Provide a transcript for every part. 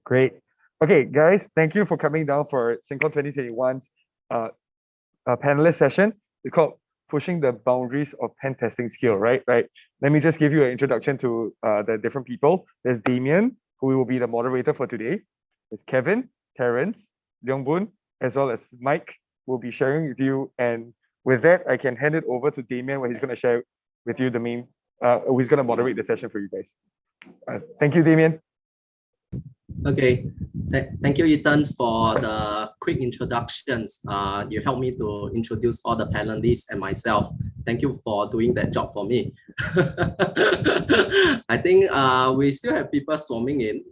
Great. Okay, guys, thank you for coming down for SINCON 2021's panelist session. It's called Pushing the Boundaries of Pen Testing Skill, right? Let me just give you an introduction to the different people. There's Damien, who will be the moderator for today. There's Kevin, Terence, Leong Boon, as well as Mike will be sharing with you. And with that, I can hand it over to Damien, where he's going to share with you the main, he's going to moderate the session for you guys. Thank you, Damien. Okay, thank you, Ethan, for the quick introductions. You helped me to introduce all the panelists and myself. Thank you for doing that job for me. I think we still have people swarming in,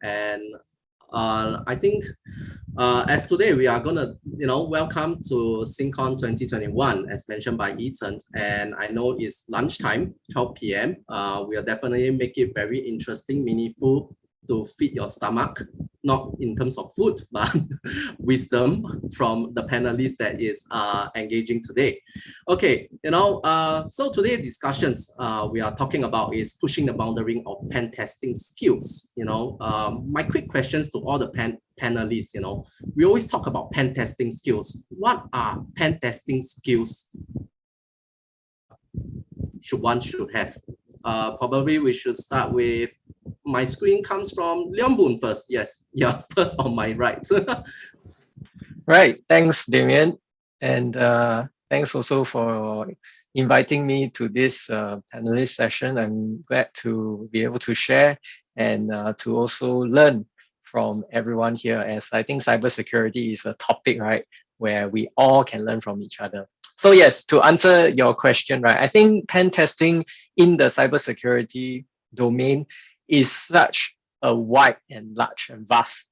and I think as today we are gonna, welcome to SINCON 2021, as mentioned by Ethan, and I know it's lunchtime, 12 p.m. We'll definitely make it very interesting, meaningful, to feed your stomach, not in terms of food, but wisdom from the panelists that is engaging today. Okay, so today's discussions we are talking about is pushing the boundary of pen testing skills. My quick questions to all the panelists, we always talk about pen testing skills. What are pen testing skills one should have? Probably we should start with, my screen comes from Leong Boon first. Yes, yeah, first on my right. Right, thanks, Damien. And thanks also for inviting me to this panelist session. I'm glad to be able to share and to also learn from everyone here, as I think cybersecurity is a topic, right, where we all can learn from each other. So yes, to answer your question, right, I think pen testing in the cybersecurity domain is such a wide and large and vast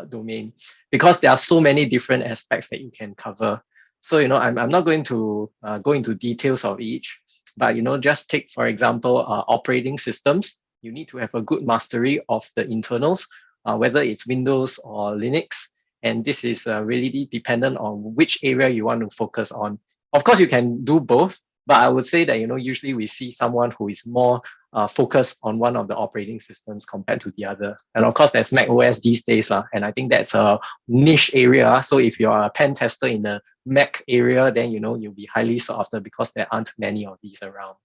domain, because there are so many different aspects that you can cover. So, I'm not going to go into details of each, but, just take, for example, operating systems. You need to have a good mastery of the internals, whether it's Windows or Linux. And this is really dependent on which area you want to focus on. Of course, you can do both, but I would say that, usually we see someone who is more focused on one of the operating systems compared to the other. And of course, there's Mac OS these days, and I think that's a niche area. So if you're a pen tester in the Mac area, then, you'll be highly sought after, because there aren't many of these around.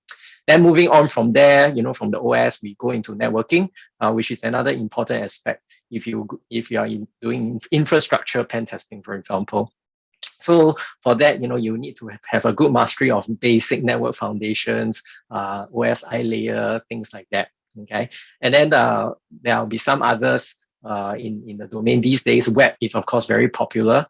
Then moving on from there, from the OS, we go into networking, which is another important aspect if you are doing infrastructure pen testing, for example. So for that, you need to have a good mastery of basic network foundations, OSI layer, things like that. Okay, and then there'll be some others in the domain these days. Web is of course very popular.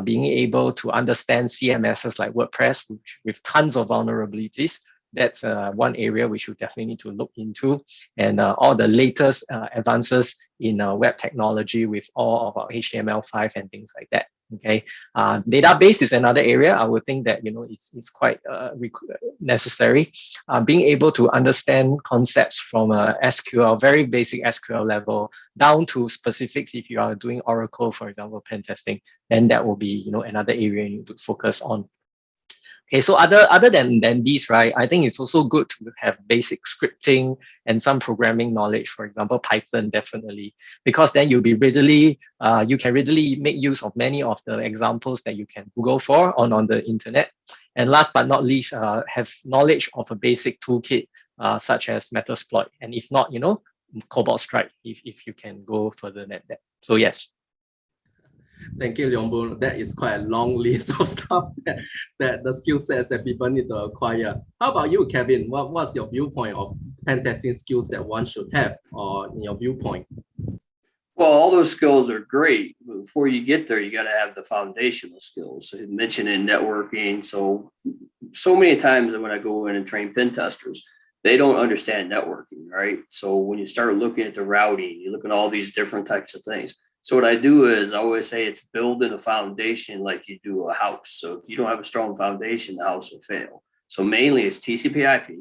Being able to understand CMSs like WordPress, with tons of vulnerabilities, that's one area we should definitely need to look into, and all the latest advances in web technology with all of our HTML5 and things like that. Okay, database is another area I would think that it's quite necessary. Being able to understand concepts from SQL, very basic SQL level, down to specifics. If you are doing Oracle, for example, pen testing, then that will be another area you need to focus on. Okay, so other than these, right, I think it's also good to have basic scripting and some programming knowledge. For example, Python, definitely, because then you'll be you can readily make use of many of the examples that you can Google for on the internet. And last but not least, have knowledge of a basic toolkit such as Metasploit, and if not, Cobalt Strike, if you can go further than that. So yes. Thank you, Leong Boon. That is quite a long list of stuff that the skill sets that people need to acquire. How about you, Kevin? What's your viewpoint of pen testing skills that one should have, or in your viewpoint? Well, all those skills are great, but before you get there, you got to have the foundational skills. So you mentioned in networking. So many times when I go in and train pen testers, they don't understand networking, right? So when you start looking at the routing, you look at all these different types of things. So what I do is I always say it's building a foundation like you do a house. So if you don't have a strong foundation, the house will fail. So mainly it's TCP/IP,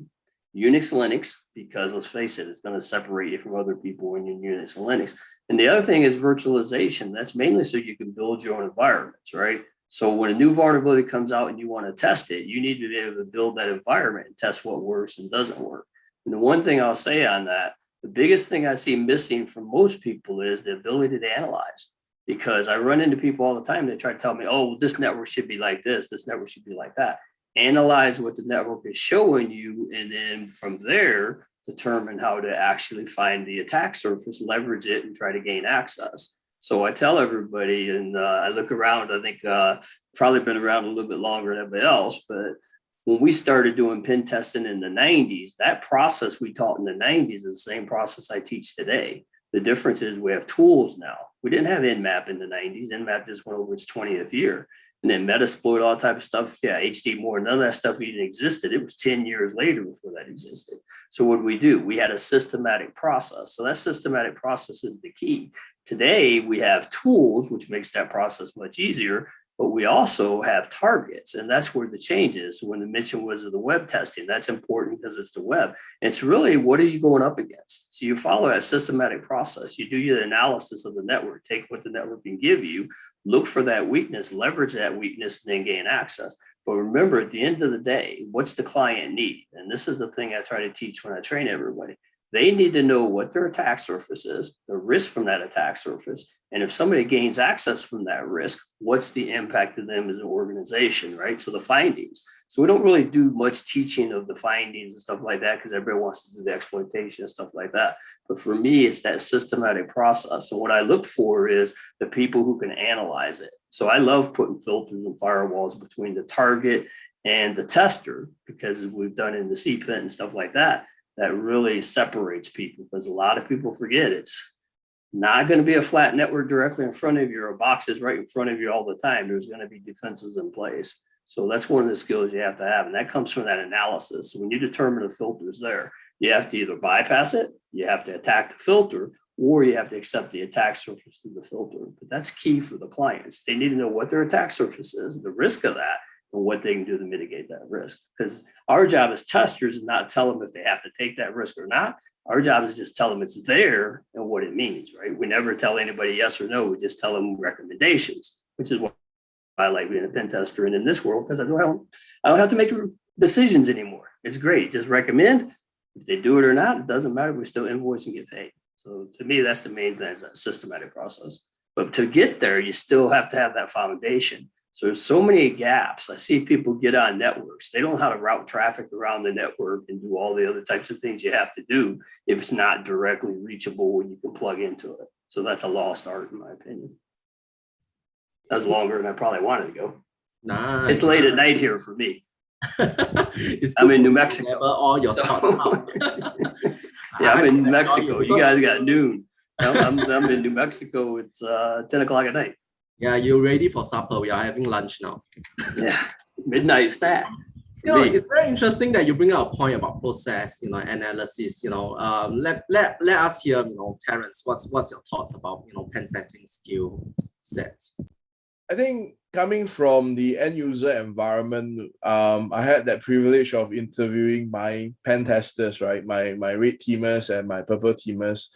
Unix, Linux, because let's face it, it's going to separate you from other people when you're in Unix and Linux. And the other thing is virtualization. That's mainly so you can build your own environments, right? So when a new vulnerability comes out and you want to test it, you need to be able to build that environment and test what works and doesn't work. And the one thing I'll say on that, The biggest thing I see missing from most people is the ability to analyze. Because I run into people all the time, they try to tell me, oh, this network should be like this network should be like that. Analyze what the network is showing you, and then from there, determine how to actually find the attack surface, leverage it, and try to gain access. So I tell everybody, and I look around, I think probably been around a little bit longer than everybody else, but when we started doing pen testing in the 90s, that process we taught in the 90s is the same process I teach today. The difference is we have tools now. We didn't have Nmap in the 90s. Nmap just went over its 20th year. And then Metasploit, all type of stuff. Yeah, HD more, none of that stuff even existed. It was 10 years later before that existed. So what do? We had a systematic process. So that systematic process is the key. Today, we have tools, which makes that process much easier, but we also have targets, and that's where the change is. So when the mention was of the web testing, that's important because it's the web. And it's really, what are you going up against? So you follow a systematic process. You do your analysis of the network, take what the network can give you, look for that weakness, leverage that weakness, and then gain access. But remember, at the end of the day, what's the client need? And this is the thing I try to teach when I train everybody. They need to know what their attack surface is, the risk from that attack surface. And if somebody gains access from that risk, what's the impact to them as an organization, right? So the findings. So we don't really do much teaching of the findings and stuff like that because everybody wants to do the exploitation and stuff like that. But for me, it's that systematic process. And what I look for is the people who can analyze it. So I love putting filters and firewalls between the target and the tester, because we've done in the CPET and stuff like that. That really separates people, because a lot of people forget it's not going to be a flat network directly in front of you or boxes right in front of you all the time. There's going to be defenses in place. So that's one of the skills you have to have. And that comes from that analysis. So when you determine the filters there, you have to either bypass it, you have to attack the filter, or you have to accept the attack surface through the filter. But that's key for the clients. They need to know what their attack surface is, the risk of that, and what they can do to mitigate that risk. Because our job as testers is not tell them if they have to take that risk or not. Our job is just tell them it's there and what it means, right? We never tell anybody yes or no. We just tell them recommendations, which is what I like being a pen tester and in this world, because I don't have to make decisions anymore. It's great. Just recommend. If they do it or not, it doesn't matter. We still invoice and get paid. So to me, that's the main thing, is that systematic process. But to get there, you still have to have that foundation. So there's so many gaps. I see people get on networks. They don't know how to route traffic around the network and do all the other types of things you have to do if it's not directly reachable when you can plug into it. So that's a lost art, in my opinion. That was longer than I probably wanted to go. Nice. It's late at night here for me. I'm in New Mexico. All your thoughts out. Yeah, I'm in New Mexico. You guys got noon. I'm in New Mexico. It's 10 o'clock at night. Yeah, you're ready for supper. We are having lunch now. Yeah, midnight snack. It's very interesting that you bring up a point about process, analysis. Let us hear, Terrence, what's your thoughts about, pentesting skill sets? I think coming from the end user environment, I had that privilege of interviewing my pen testers, right? My red teamers and my purple teamers.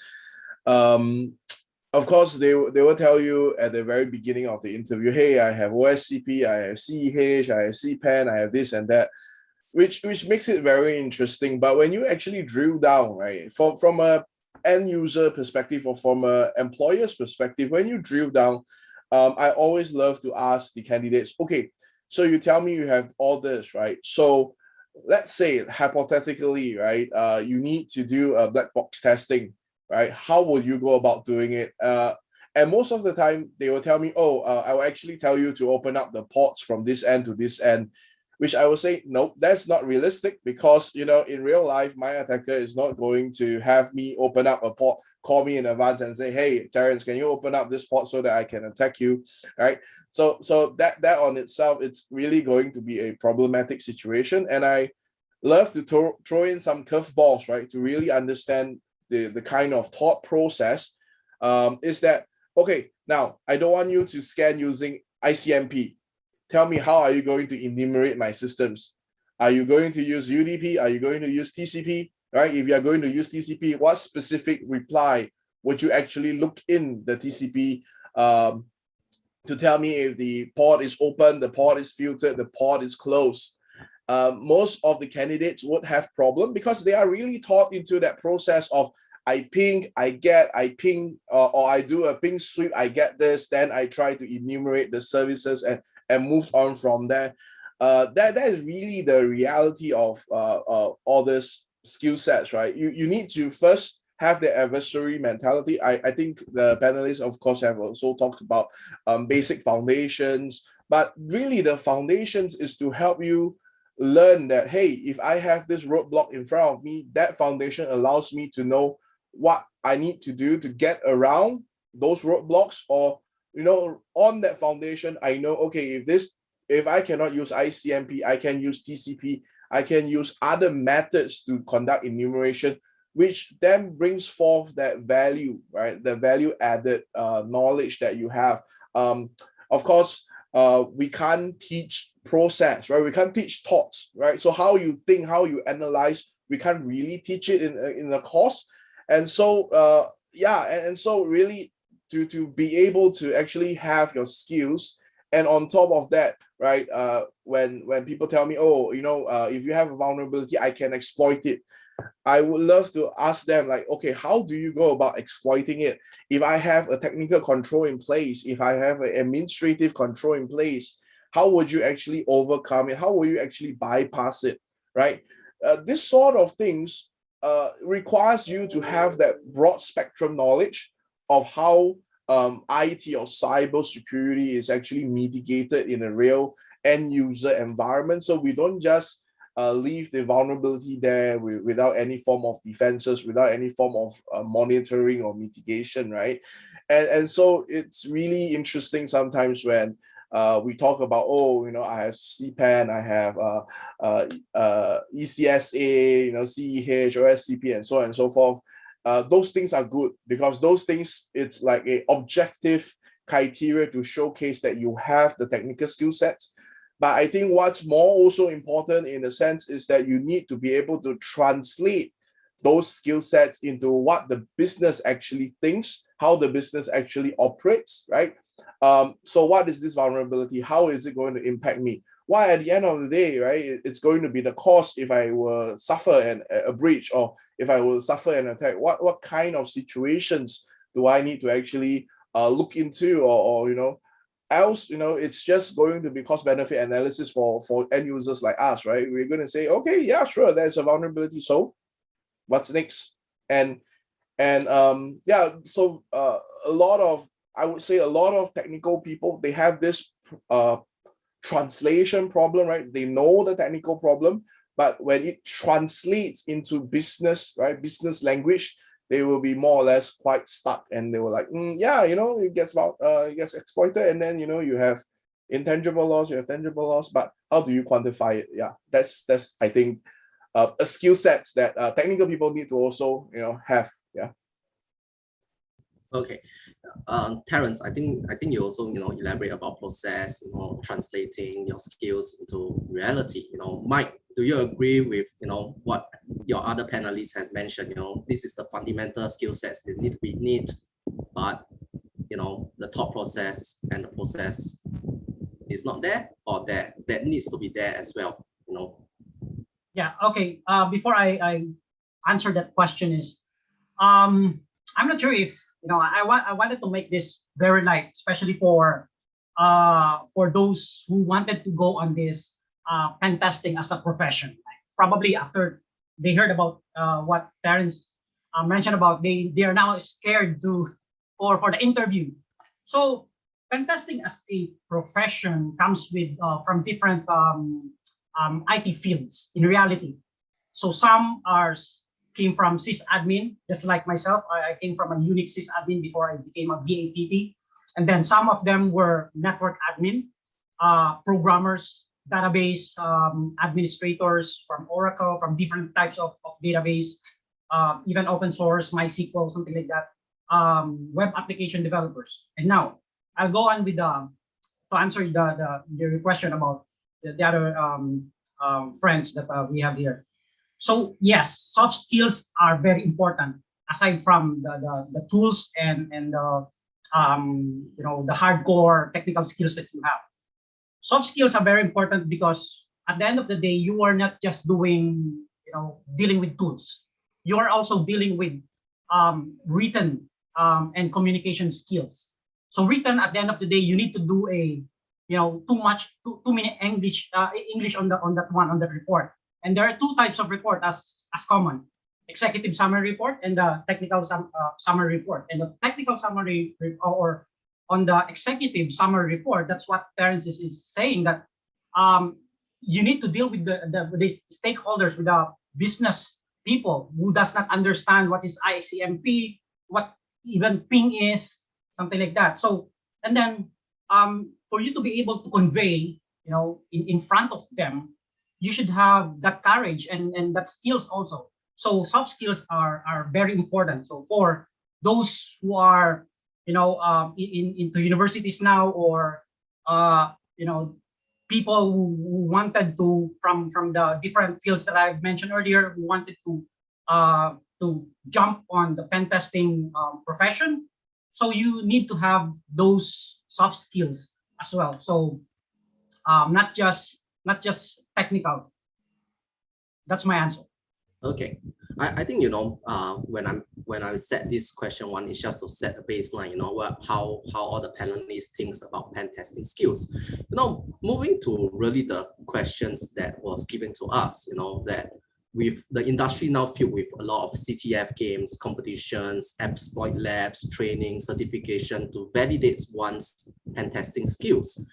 Of course, they will tell you at the very beginning of the interview, hey, I have OSCP, I have CEH, I have CPAN, I have this and that, which makes it very interesting. But when you actually drill down, right, from a end user perspective or from an employer's perspective, when you drill down, I always love to ask the candidates, okay, so you tell me you have all this, right? So let's say hypothetically, right, you need to do a black box testing, right? How would you go about doing it? And most of the time they will tell me, I will actually tell you to open up the ports from this end to this end, which I will say, nope, that's not realistic, because, in real life, my attacker is not going to have me open up a port, call me in advance and say, hey, Terrence, can you open up this port so that I can attack you, right? So that on itself, it's really going to be a problematic situation. And I love to throw in some curveballs, right, to really understand the kind of thought process, is that, okay, now I don't want you to scan using ICMP. Tell me, how are you going to enumerate my systems? Are you going to use UDP? Are you going to use TCP? Right? If you are going to use TCP, what specific reply would you actually look in the TCP to tell me if the port is open, the port is filtered, the port is closed? Most of the candidates would have problem because they are really taught into that process of I ping, I ping, or I do a ping sweep, I get this, then I try to enumerate the services and move on from there. That is really the reality of all this skill sets, right? You need to first have the adversary mentality. I think the panelists, of course, have also talked about basic foundations, but really the foundations is to help you learn that, hey, if I have this roadblock in front of me, that foundation allows me to know what I need to do to get around those roadblocks, or on that foundation, I know, okay, if I cannot use ICMP, I can use TCP, I can use other methods to conduct enumeration, which then brings forth that value, right? The value added knowledge that you have. Of course, we can't teach process, right? We can't teach thoughts, right? So how you think, how you analyze, we can't really teach it in a course. And so, and so really to be able to actually have your skills, and on top of that, right? When people tell me, oh, if you have a vulnerability, I can exploit it. I would love to ask them, like, okay, how do you go about exploiting it? If I have a technical control in place, if I have an administrative control in place, how would you actually overcome it? How will you actually bypass it, right? This sort of things requires you to have that broad spectrum knowledge of how IT or cyber security is actually mitigated in a real end user environment. So we don't just leave the vulnerability there without any form of defenses, without any form of monitoring or mitigation, right? And so it's really interesting sometimes when we talk about, I have CPAN, I have ECSA, CEH, OSCP, and so on and so forth. Those things are good because those things, it's like a objective criteria to showcase that you have the technical skill sets. But I think what's more also important in a sense is that you need to be able to translate those skill sets into what the business actually thinks, how the business actually operates, right? So what is this vulnerability? How is it going to impact me? Why, at the end of the day, right, it's going to be the cost if I will suffer a breach, or if I will suffer an attack. What kind of situations do I need to actually look into, or else, it's just going to be cost benefit analysis for end users like us, right? We're going to say, okay, yeah, sure, there's a vulnerability. So what's next? So I would say a lot of technical people, they have this translation problem, right? They know the technical problem, but when it translates into business, right, business language, they will be more or less quite stuck, and they were like, it gets exploited, and then you have intangible loss, you have tangible loss, but how do you quantify it? Yeah, that's I think a skill set that technical people need to also have. Yeah. Okay, Terence, I think you also elaborate about process, translating your skills into reality. Mike, do you agree with what your other panelists has mentioned? This is the fundamental skill sets that need to be neat, but the thought process and the process is not there, or that needs to be there as well. Yeah. Okay. Before I answer that question is, I'm not sure if I wanted to make this very light, especially for those who wanted to go on this pen testing as a profession. Probably after they heard about what Terence mentioned about, they are now scared for the interview. So pen testing as a profession comes with from different IT fields in reality. So some came from sysadmin, just like myself. I came from a Unix sysadmin before I became a VATT. And then some of them were network admin, programmers, database administrators from Oracle, from different types of database, even open source, MySQL, something like that, web application developers. And now I'll go on with to answer the question about the other friends that we have here. So yes, soft skills are very important aside from the tools and the hardcore technical skills that you have. Soft skills are very important because at the end of the day, you are not just dealing with tools. You are also dealing with written and communication skills. So written, at the end of the day, you need to do a, too many English on that report. And there are two types of report as common: executive summary report and the technical summary report. And the technical summary or on the executive summary report, that's what Terence is saying, that you need to deal with the stakeholders, with the business people who does not understand what is ICMP, what even ping is, something like that. So, and then for you to be able to convey, in front of them, you should have that courage and that skills also. So soft skills are very important. So for those who are, into universities now, or people who wanted to, from the different fields that I've mentioned earlier, who wanted to jump on the pen testing profession. So you need to have those soft skills as well. So not just technical. That's my answer. Okay, I think when I set this question one, it's just to set a baseline. How all the panelists thinks about pen testing skills. Moving to really the questions that was given to us. That with the industry now filled with a lot of CTF games, competitions, exploit labs, training, certification to validate one's pen testing skills.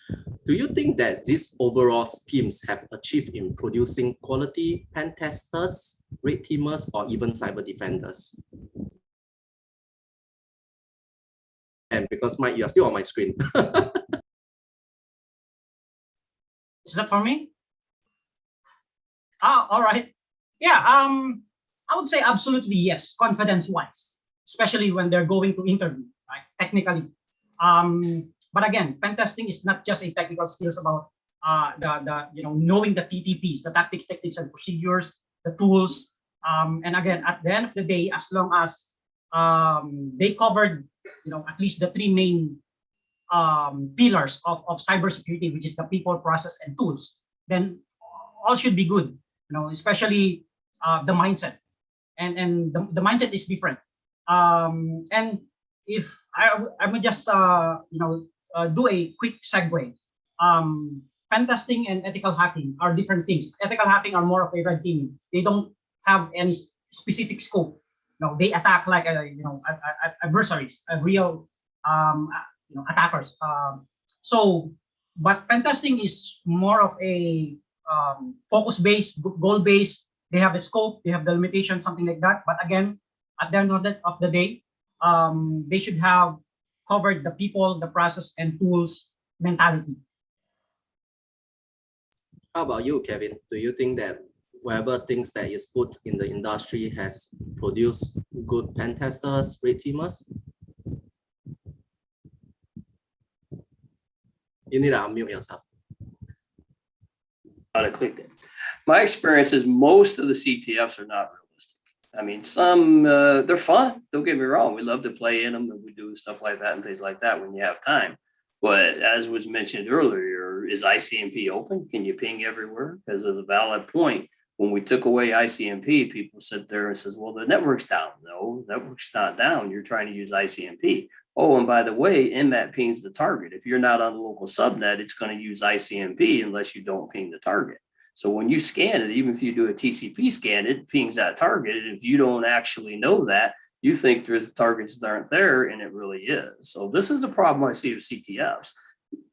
Do you think that these overall schemes have achieved in producing quality pen testers, red teamers, or even cyber defenders? And because Mike, you're still on my screen. Is that for me? All right. Yeah, I would say absolutely yes, confidence-wise, especially when they're going to interview, right? Technically. But again, pen testing is not just a technical skills about knowing the TTPs, the tactics, techniques, and procedures, the tools. And again, at the end of the day, as long as they covered, at least the three main pillars of cybersecurity, which is the people, process, and tools, then all should be good. Especially the mindset, and the mindset is different. And if I would just do a quick segue. Pen testing and ethical hacking are different things. Ethical hacking are more of a red teaming. They don't have any specific scope. They attack like adversaries, real attackers. But pen testing is more of a focus-based, goal-based. They have a scope, they have the limitation, something like that. But again, at the end of the day, they should have covered the people, the process, and tools mentality. How about you, Kevin? Do you think that whatever things that is put in the industry has produced good pen testers, red teamers? You need to unmute yourself. I clicked it. My experience is most of the CTFs are not realistic. I mean, some they're fun. Don't get me wrong. We love to play in them, and we do stuff like that and things like that when you have time. But as was mentioned earlier, is ICMP open? Can you ping everywhere? Because there's a valid point. When we took away ICMP, people sit there and says, "Well, the network's down." No, network's not down. You're trying to use ICMP. Oh, and by the way, NMAP pings the target. If you're not on the local subnet, it's going to use ICMP unless you don't ping the target. So when you scan it, even if you do a TCP scan, it pings that target. And if you don't actually know that, you think there's targets that aren't there, and it really is. So this is the problem I see with CTFs.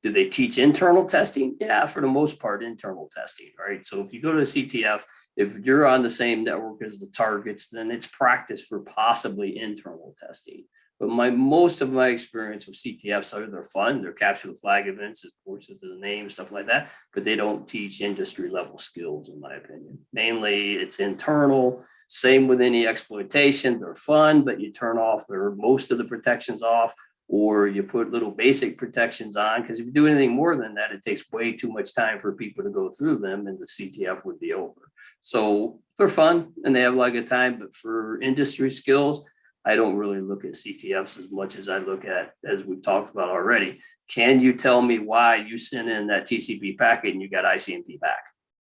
Do they teach internal testing? Yeah, for the most part, internal testing, right? So if you go to a CTF, if you're on the same network as the targets, then it's practice for possibly internal testing. But most of my experience with CTFs are they're fun, they're capture the flag events, of course, with the name, stuff like that, but they don't teach industry level skills, in my opinion. Mainly it's internal. Same with any exploitation, they're fun, but you turn off most of the protections off, or you put little basic protections on, because if you do anything more than that, it takes way too much time for people to go through them, and the CTF would be over. So they're fun and they have a lot of good time, but for industry skills, I don't really look at CTFs as much as I look at, as we've talked about already. Can you tell me why you sent in that TCP packet and you got ICMP back?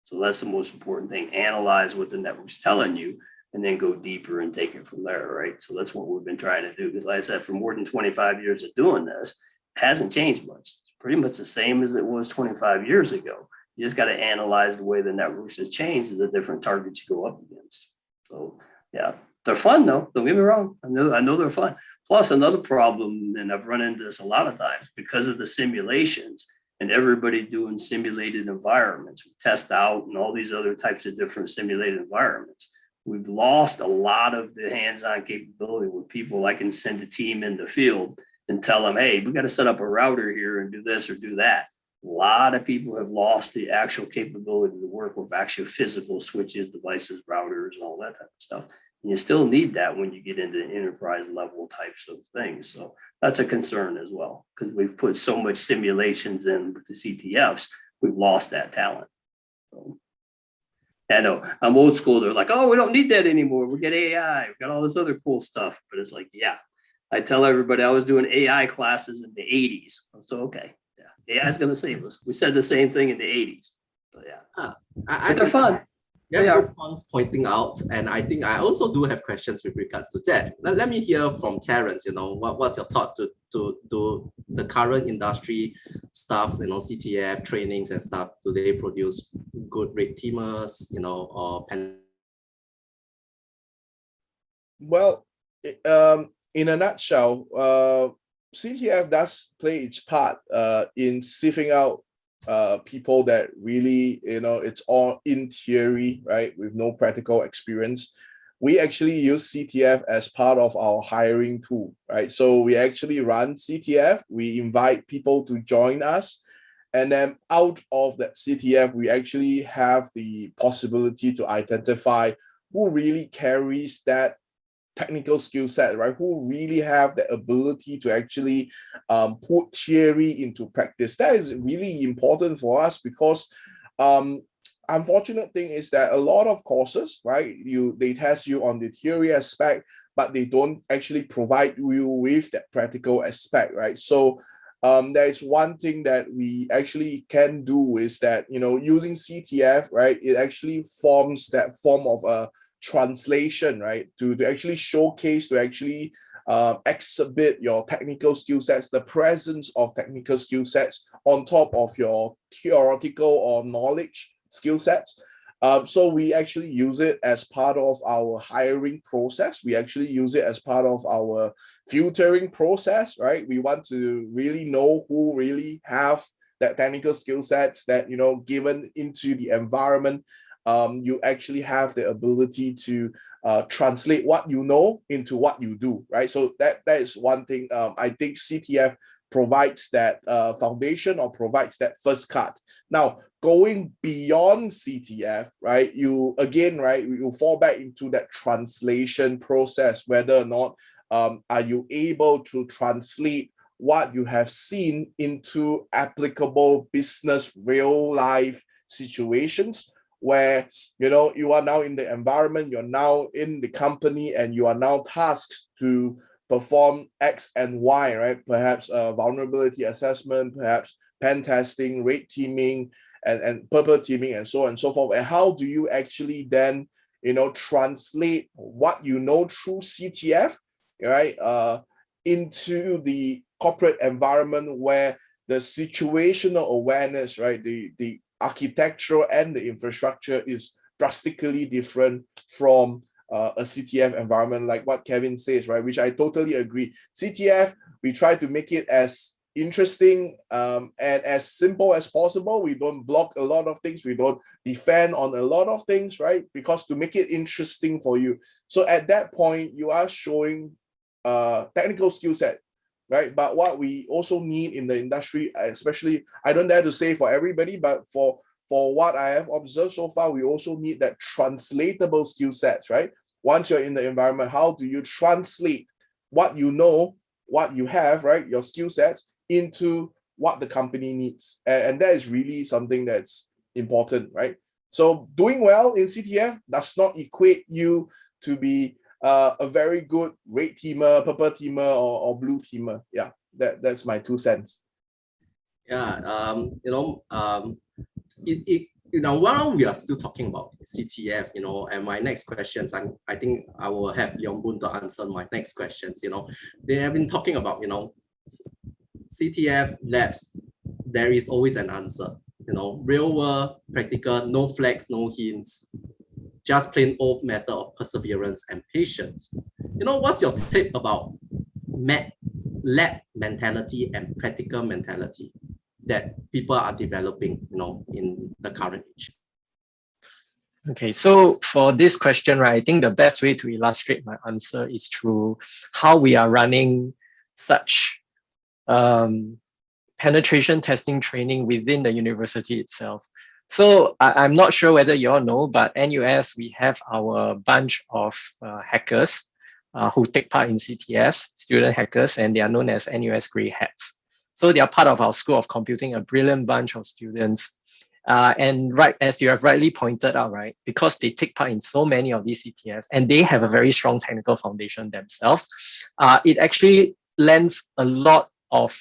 So that's the most important thing. Analyze what the network's telling you and then go deeper and take it from there, right? So that's what we've been trying to do. Because like I said, for more than 25 years of doing this, it hasn't changed much. It's pretty much the same as it was 25 years ago. You just got to analyze the way the networks has changed and the different targets you go up against. So yeah, they're fun though. Don't get me wrong. I know they're fun. Plus another problem, and I've run into this a lot of times, because of the simulations and everybody doing simulated environments, we test out and all these other types of different simulated environments. We've lost a lot of the hands-on capability with people. I can send a team in the field and tell them, hey, we got to set up a router here and do this or do that. A lot of people have lost the actual capability to work with actual physical switches, devices, routers, and all that type of stuff. And you still need that when you get into enterprise level types of things. So that's a concern as well, because we've put so much simulations in with the CTFs, we've lost that talent. So, I know I'm old school. They're like, oh, we don't need that anymore. We get AI, we got all this other cool stuff. But it's like, yeah, I tell everybody I was doing AI classes in the 80s. So, okay. AI is going to save us. We said the same thing in the 80s. So yeah, But they're fun. Yeah, good points pointing out, and I think I also do have questions with regards to that. Let me hear from Terence. What's your thought to the current industry stuff? CTF trainings and stuff. Do they produce good red teamers? Or Well, in a nutshell, CTF does play its part in sieving out people that really, it's all in theory, right, with no practical experience. We actually use CTF as part of our hiring tool, right? So we actually run CTF, we invite people to join us, and then out of that CTF, we actually have the possibility to identify who really carries that technical skill set, right? Who really have the ability to actually put theory into practice. That is really important for us, because unfortunate thing is that a lot of courses, right, they test you on the theory aspect, but they don't actually provide you with that practical aspect, right? So there is one thing that we actually can do is that, using CTF, right, it actually forms that form of a translation, right, to actually showcase, to actually exhibit your technical skill sets, the presence of technical skill sets on top of your theoretical or knowledge skill sets. So we actually use it as part of our hiring process. We actually use it as part of our filtering process, right? We want to really know who really have that technical skill sets that, given into the environment, you actually have the ability to translate what you know into what you do, right? So that is one thing. I think CTF provides that foundation, or provides that first cut. Now, going beyond CTF, right, you fall back into that translation process, whether or not are you able to translate what you have seen into applicable business real life situations, where you are now in the environment, you're now in the company, and you are now tasked to perform X and Y, right? Perhaps vulnerability assessment, perhaps pen testing, red teaming, and purple teaming, and so on and so forth. And how do you actually then, translate what you know through CTF, right, into the corporate environment where the situational awareness, right, the architectural and the infrastructure is drastically different from a CTF environment, like what Kevin says, right, which I totally agree. CTF, we try to make it as interesting and as simple as possible. We don't block a lot of things. We don't defend on a lot of things, right, because to make it interesting for you. So at that point, you are showing technical skill set, right? But what we also need in the industry, especially, I don't dare to say for everybody, but for what I have observed so far, we also need that translatable skill sets, right? Once you're in the environment, how do you translate what you know, what you have, right, your skill sets, into what the company needs? And that is really something that's important, right? So doing well in CTF does not equate you to be a very good red teamer, purple teamer, or blue teamer. Yeah, that's my 2 cents. Yeah, while we are still talking about CTF, and my next questions, I think I will have Leong Boon to answer my next questions. They have been talking about, CTF labs, there is always an answer. Real world, practical, no flags, no hints, just plain old matter of perseverance and patience. What's your take about lab mentality and practical mentality that people are developing, in the current age? Okay, so for this question, right, I think the best way to illustrate my answer is through how we are running such penetration testing training within the university itself. So I'm not sure whether you all know, but NUS, we have our bunch of hackers who take part in CTFs, student hackers, and they are known as NUS Grey Hats. So they are part of our School of Computing, a brilliant bunch of students. And right, as you have rightly pointed out, right, because they take part in so many of these CTFs and they have a very strong technical foundation themselves, it actually lends a lot of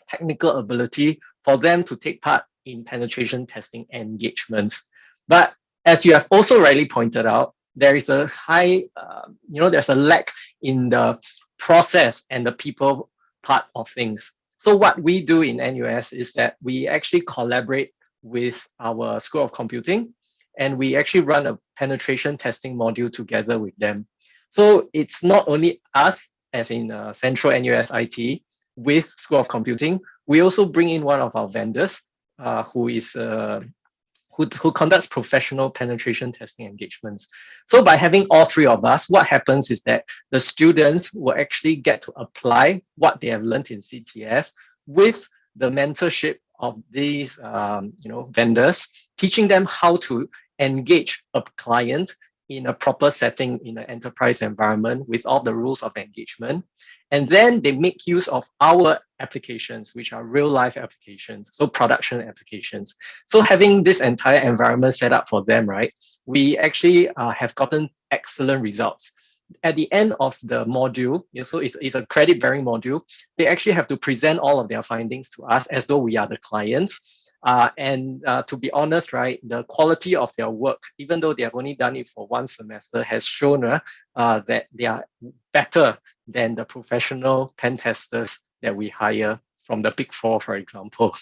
technical ability for them to take part in penetration testing engagements. But as you have also rightly pointed out, there is a high, there's a lack in the process and the people part of things. So what we do in NUS is that we actually collaborate with our School of Computing, and we actually run a penetration testing module together with them. So it's not only us, as in Central NUS IT, with School of Computing. We also bring in one of our vendors who conducts professional penetration testing engagements. So by having all three of us, what happens is that the students will actually get to apply what they have learned in CTF with the mentorship of these vendors, teaching them how to engage a client in a proper setting in an enterprise environment with all the rules of engagement. And then they make use of our applications, which are real life applications, so production applications. So having this entire environment set up for them, right, we actually have gotten excellent results. At the end of the module, so it's a credit bearing module, they actually have to present all of their findings to us as though we are the clients. And to be honest, right, the quality of their work, even though they have only done it for one semester, has shown that they are better than the professional pen testers that we hire from the Big Four, for example.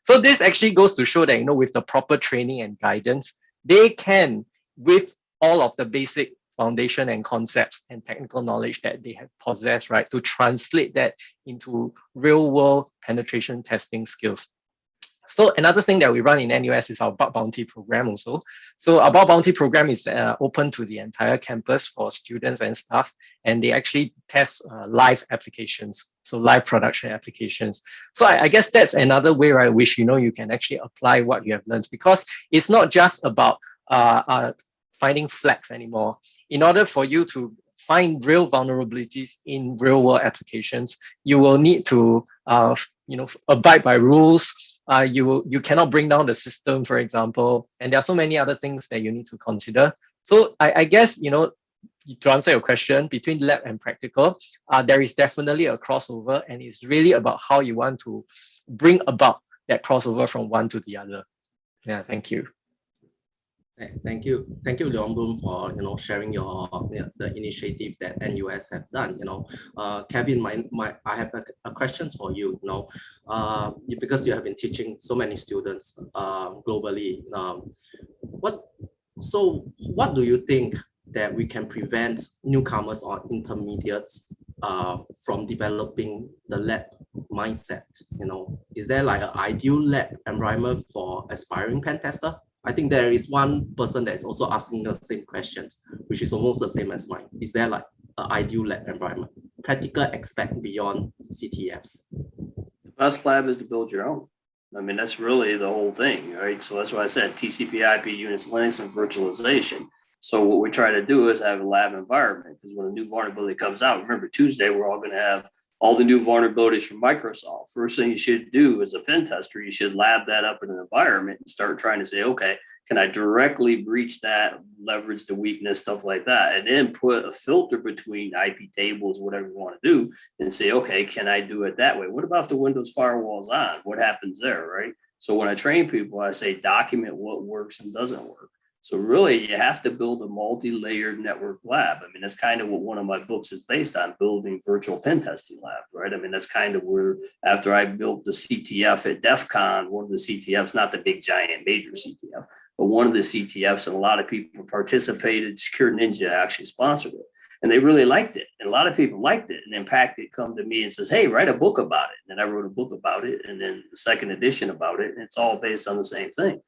So this actually goes to show that, with the proper training and guidance, they can, with all of the basic foundation and concepts and technical knowledge that they have possessed, right, to translate that into real world penetration testing skills. So another thing that we run in NUS is our bug bounty program also. So our bug bounty program is open to the entire campus for students and staff, and they actually test live applications, so live production applications. So I guess that's another way, right, which you can actually apply what you have learned, because it's not just about finding flags anymore. In order for you to find real vulnerabilities in real world applications, you will need to abide by rules. You cannot bring down the system, for example, and there are so many other things that you need to consider. So I guess, to answer your question, between lab and practical, there is definitely a crossover, and it's really about how you want to bring about that crossover from one to the other. Yeah, thank you. Thank you, Leong Boon, for sharing the initiative that NUS have done. Kevin, I have a questions for you. Because you have been teaching so many students globally. What do you think that we can prevent newcomers or intermediates from developing the lab mindset? Is there like an ideal lab environment for aspiring pen tester? I think there is one person that is also asking the same questions, which is almost the same as mine. Is there like an ideal lab environment? Practical aspect beyond CTFs. The best lab is to build your own. I mean, that's really the whole thing, right? So that's why I said TCP, IP, Unix, Linux, and virtualization. So what we try to do is have a lab environment, because when a new vulnerability comes out, remember Tuesday, we're all going to have all the new vulnerabilities from Microsoft. First thing you should do as a pen tester, you should lab that up in an environment and start trying to say, okay, can I directly breach that, leverage the weakness, stuff like that, and then put a filter between IP tables, whatever you want to do, and say, okay, can I do it that way? What about if the Windows firewall's on? What happens there, right? So when I train people, I say document what works and doesn't work. So really, you have to build a multi-layered network lab. I mean, that's kind of what one of my books is based on, building virtual pen testing lab, right? I mean, that's kind of where, after I built the CTF at DEF CON, one of the CTFs, not the big giant major CTF, but one of the CTFs, and a lot of people participated. Secure Ninja actually sponsored it, and they really liked it. And a lot of people liked it. And then Packet come to me and says, hey, write a book about it. And then I wrote a book about it, and then the second edition about it. And it's all based on the same thing.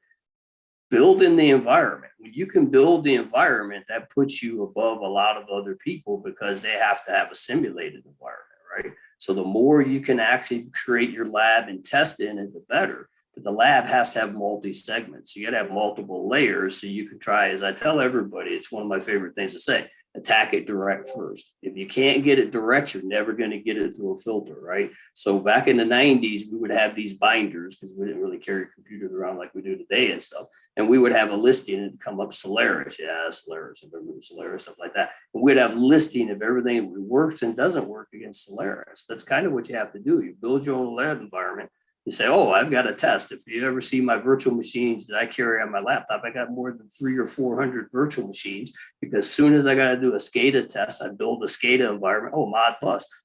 Build in the environment. When you can build the environment, that puts you above a lot of other people, because they have to have a simulated environment, right? So the more you can actually create your lab and test in it, the better. But the lab has to have multi-segments. So you got to have multiple layers, so you can try, as I tell everybody, it's one of my favorite things to say, attack it direct first. If you can't get it direct, you're never going to get it through a filter, right? So back in the 90s, we would have these binders, because we didn't really carry computers around like we do today and stuff. And we would have a listing and it'd come up Solaris. Yeah, Solaris, I remember Solaris, stuff like that. And we'd have listing of everything that works and doesn't work against Solaris. That's kind of what you have to do. You build your own lab environment. You say, oh, I've got a test. If you ever see my virtual machines that I carry on my laptop, I got more than 300 or 400 virtual machines, because as soon as I got to do a SCADA test, I build a SCADA environment. Oh, Mod+,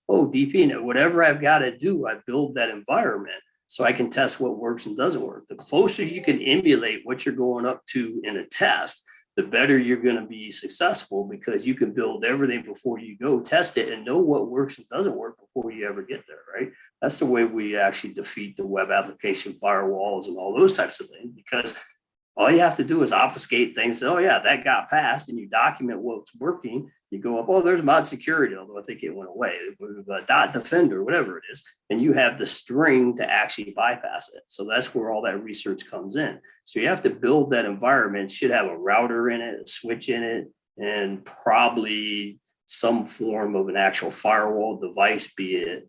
oh, DP, whatever I've got to do, I build that environment so I can test what works and doesn't work. The closer you can emulate what you're going up to in a test, the better you're going to be successful, because you can build everything before you go test it and know what works and doesn't work before you ever get there, right? That's the way we actually defeat the web application firewalls and all those types of things, because all you have to do is obfuscate things. Oh yeah, that got passed, and you document what's working. You go up, oh, there's mod security, although I think it went away, dot defender, whatever it is, and you have the string to actually bypass it. So that's where all that research comes in. So you have to build that environment. It should have a router in it, a switch in it, and probably some form of an actual firewall device, be it,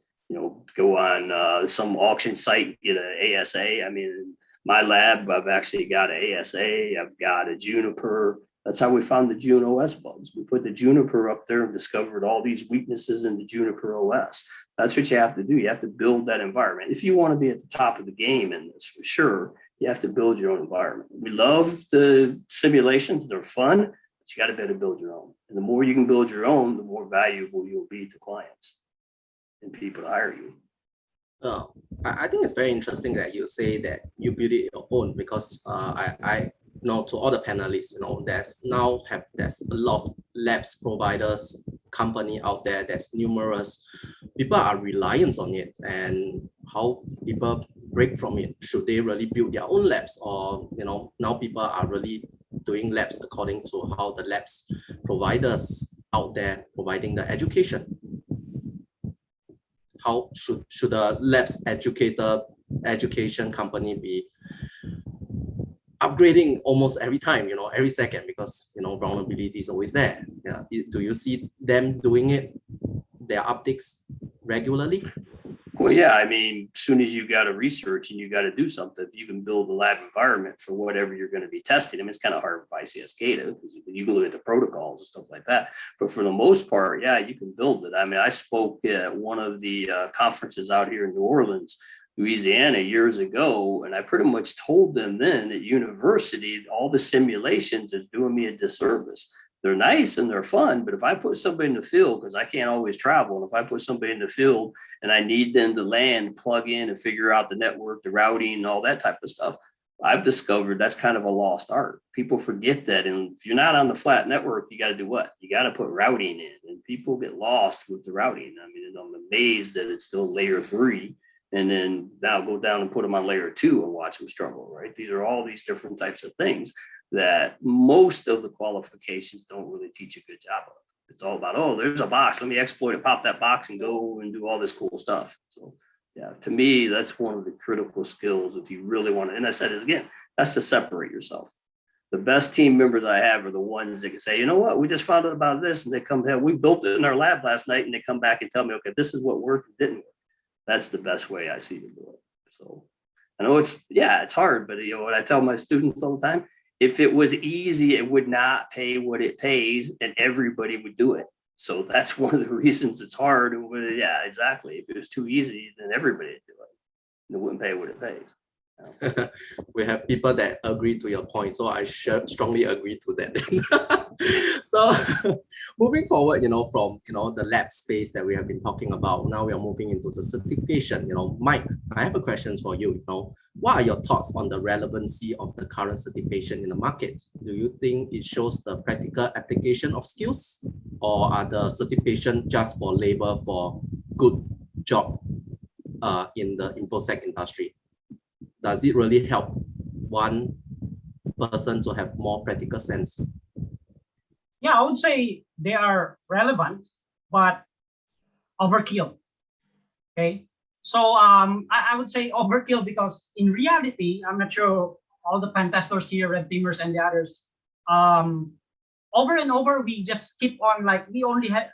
go on some auction site, get an ASA. I mean, my lab, I've actually got an ASA, I've got a Juniper. That's how we found the June OS bugs. We put the Juniper up there and discovered all these weaknesses in the Juniper OS. That's what you have to do. You have to build that environment. If you want to be at the top of the game in this, for sure, you have to build your own environment. We love the simulations. They're fun, but you got to be able to build your own. And the more you can build your own, the more valuable you'll be to clients and people to hire you. I think it's very interesting that you say that you build it your own, because I know, to all the panelists, there's a lot of labs providers company out there. There's numerous people are reliant on it, and how people break from it. Should they really build their own labs, or now people are really doing labs according to how the labs providers out there providing the education? How should a labs education company be upgrading almost every time, every second, because vulnerability is always there? Yeah. Do you see them doing it, their updates regularly? Well, yeah, I mean, as soon as you got to research and you got to do something, you can build a lab environment for whatever you're going to be testing. I mean, it's kind of hard with ICS SCADA, because you can look at the protocols and stuff like that. But for the most part, yeah, you can build it. I mean, I spoke at one of the conferences out here in New Orleans, Louisiana, years ago, and I pretty much told them then at university, all the simulations is doing me a disservice. They're nice and they're fun, but if I put somebody in the field, because I can't always travel, and if I put somebody in the field and I need them to land, plug in and figure out the network, the routing, and all that type of stuff, I've discovered that's kind of a lost art. People forget that. And if you're not on the flat network, you got to do what? You got to put routing in, and people get lost with the routing. I mean, I'm amazed that it's still layer 3. And then now go down and put them on layer 2 and watch them struggle, right? These are all these different types of things that most of the qualifications don't really teach a good job of. It's all about, oh, there's a box, let me exploit it, pop that box and go and do all this cool stuff. So yeah, to me, that's one of the critical skills if you really want to, and I said it again, that's to separate yourself. The best team members I have are the ones that can say, you know what, we just found out about this, and they come here, we built it in our lab last night, and they come back and tell me, okay, this is what worked and didn't work. That's the best way I see to do it. So I know it's hard, but what I tell my students all the time, if it was easy, it would not pay what it pays, and everybody would do it. So that's one of the reasons it's hard. Yeah, exactly. If it was too easy, then everybody would do it. And it wouldn't pay what it pays. We have people that agree to your point, so I strongly agree to that. So moving forward, from the lab space that we have been talking about, now we are moving into the certification. Mike, I have a question for you. What are your thoughts on the relevancy of the current certification in the market? Do you think it shows the practical application of skills, or are the certification just for labor for good job in the Infosec industry? Does it really help one person to have more practical sense? Yeah, I would say they are relevant, but overkill. Okay. So I would say overkill because in reality, I'm not sure all the pen testers here, red teamers and the others, over and over, we just keep on like, we only have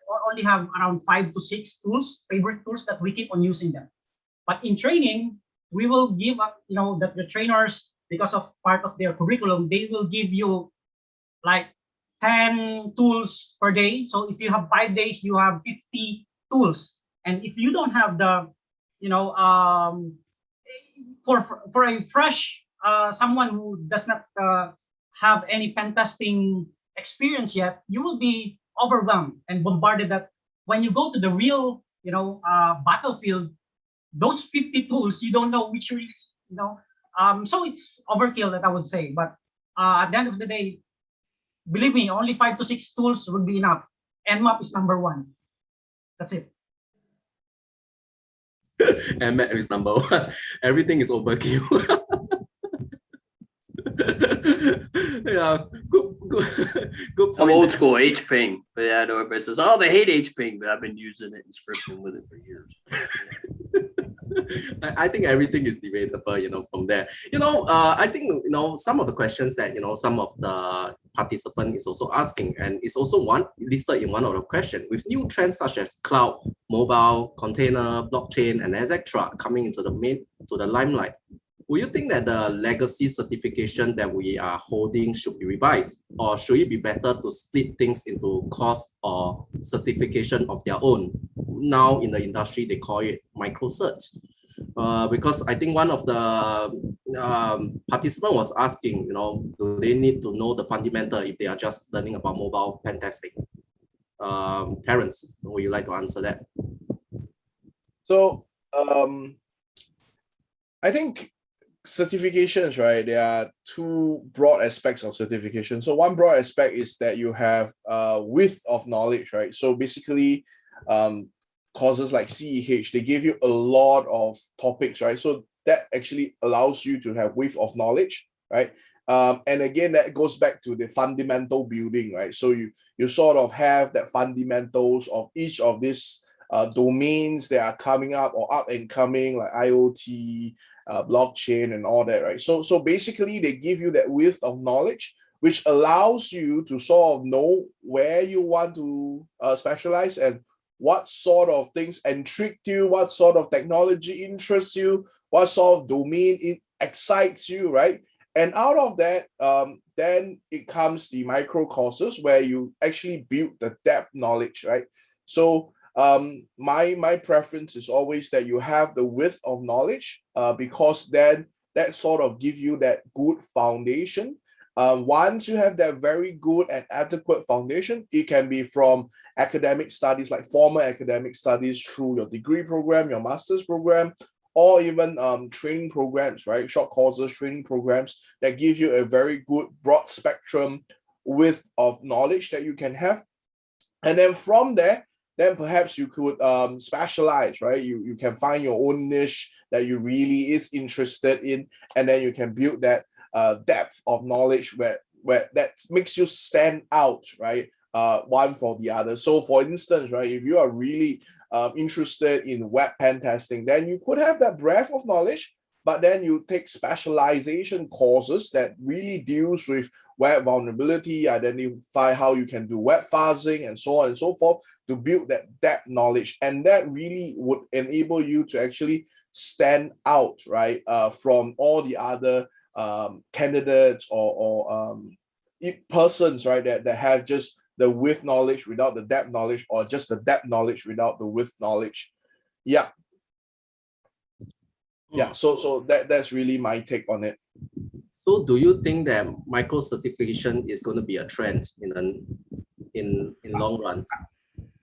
around 5 to 6 tools, favorite tools that we keep on using them. But in training, we will give up, that the trainers, because of part of their curriculum, they will give you like 10 tools per day. So if you have 5 days, you have 50 tools. And if you don't have the, for a fresh someone who does not have any pen testing experience yet, you will be overwhelmed and bombarded that when you go to the real, battlefield, those 50 tools, you don't know which really, so it's overkill that I would say. But at the end of the day, believe me, only 5 to 6 tools would be enough. Nmap is number 1. That's it. Nmap is number 1. Everything is overkill. Yeah, good I'm point. old school HPing, but yeah, I know everybody says, oh, they hate HPing, but I've been using it and scripting with it for years. I think everything is debatable, from there. I think, some of the questions that, some of the participant is also asking, and it's also listed in one of the questions, with new trends such as cloud, mobile, container, blockchain, and etc. coming into the limelight. Will you think that the legacy certification that we are holding should be revised, or should it be better to split things into course or certification of their own? Now in the industry, they call it micro cert. Because I think one of the participant was asking, do they need to know the fundamental if they are just learning about mobile pen testing? Terence, would you like to answer that? So I think certifications, right? There are 2 broad aspects of certification. So one broad aspect is that you have width of knowledge, right? So basically, courses like CEH, they give you a lot of topics, right? So that actually allows you to have width of knowledge, right? And again, that goes back to the fundamental building, right? So you sort of have that fundamentals of each of these domains that are coming up or up and coming, like IoT, blockchain, and all that, right? So basically, they give you that width of knowledge, which allows you to sort of know where you want to specialize and what sort of things intrigue you, what sort of technology interests you, what sort of domain excites you, right? And out of that, then it comes the micro courses where you actually build the depth knowledge, right? So my preference is always that you have the width of knowledge, because then that sort of give you that good foundation. Once you have that very good and adequate foundation, it can be from academic studies, like formal academic studies, through your degree program, your master's program, or even training programs, right? Short courses, training programs that give you a very good broad spectrum width of knowledge that you can have. And then from there, then perhaps you could specialize, right? You can find your own niche that you really is interested in, and then you can build that depth of knowledge where that makes you stand out, right? One for the other. So for instance, right, if you are really interested in web pen testing, then you could have that breadth of knowledge, but then you take specialization courses that really deals with web vulnerability, identify how you can do web fuzzing, and so on and so forth, to build that depth knowledge. And that really would enable you to actually stand out, right, from all the other candidates or persons, right, that have just the width knowledge without the depth knowledge, or just the depth knowledge without the width knowledge. Yeah. Yeah, so that's really my take on it. So do you think that micro certification is going to be a trend in long run?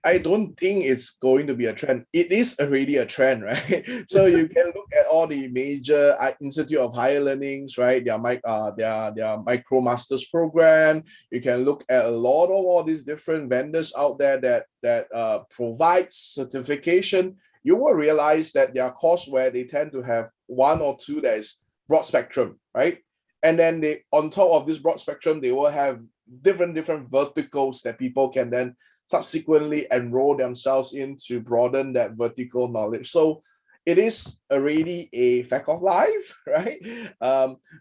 I don't think it's going to be a trend. It is already a trend, right? So you can look at all the major Institute of Higher Learnings, right? Their micro masters program. You can look at a lot of all these different vendors out there that provide certification. You will realize that there are courseware they tend to have one or two that is broad spectrum, right? And then they, on top of this broad spectrum, they will have different verticals that people can then subsequently enroll themselves in to broaden that vertical knowledge. So it is already a fact of life, right?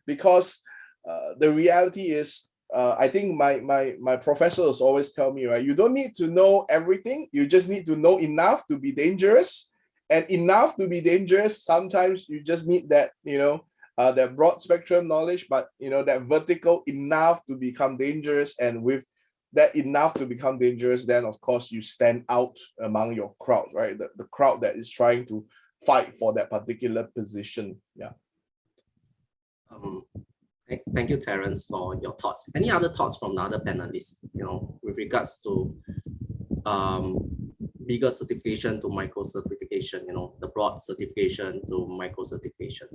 Because the reality is, I think my professors always tell me, right, you don't need to know everything. You just need to know enough to be dangerous. And enough to be dangerous, sometimes you just need that, that broad spectrum knowledge, but that vertical enough to become dangerous. And with that enough to become dangerous, then of course you stand out among your crowd, right? The crowd that is trying to fight for that particular position. Yeah. Thank you, Terence, for your thoughts. Any other thoughts from the other panelists, with regards to bigger certification to micro certification, the broad certification to micro certification?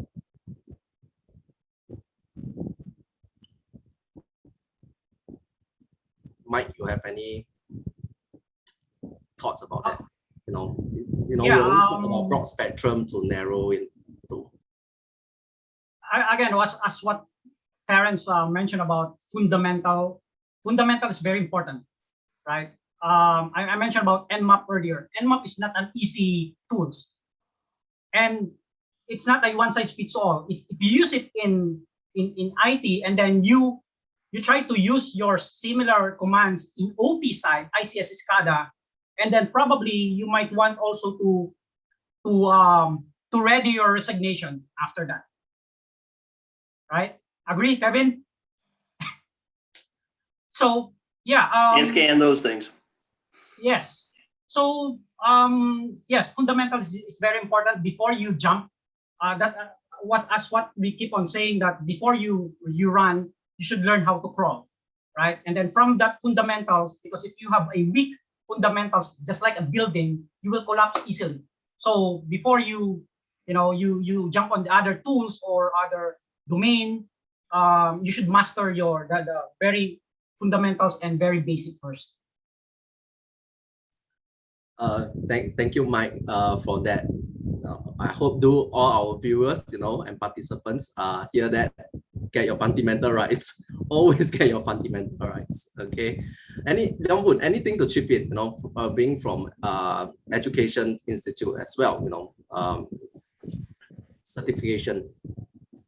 Mike, you have any thoughts about that? We always talk about broad spectrum to narrow into. Again, as what Terence mentioned about fundamental is very important, right? I mentioned about Nmap earlier. Nmap is not an easy tool, and it's not a one size fits all. If you use it in IT and then you try to use your similar commands in OT side, ICS SCADA, and then probably you might want also to ready your resignation after that, right? Agree, Kevin? So yeah, and scan those things. Yes. So yes, fundamentals is very important before you jump. What we keep on saying, that before you run, you should learn how to crawl, right? And then from that fundamentals, because if you have a weak fundamentals, just like a building, you will collapse easily. So before you jump on the other tools or other domain, you should master the very fundamentals and very basic first. Thank you, Mike, for that. I hope all our viewers, and participants hear that. Get your fundamental rights. Always get your fundamental rights. Okay. Anything to chip in? Being from education institute as well. Certification.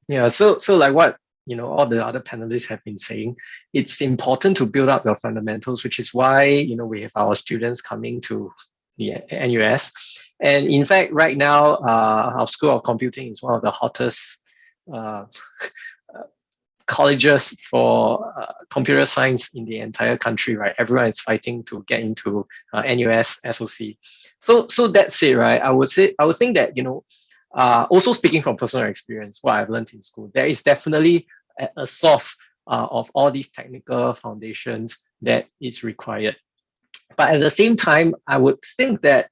Yeah. So like what all the other panelists have been saying, it's important to build up your fundamentals, which is why we have our students coming to the NUS. And in fact, right now, our School of Computing is one of the hottest colleges for computer science in the entire country, right? Everyone is fighting to get into NUS SOC. So that's it, right? I would think that, also speaking from personal experience, what I've learned in school, there is definitely a source of all these technical foundations that is required. But at the same time, I would think that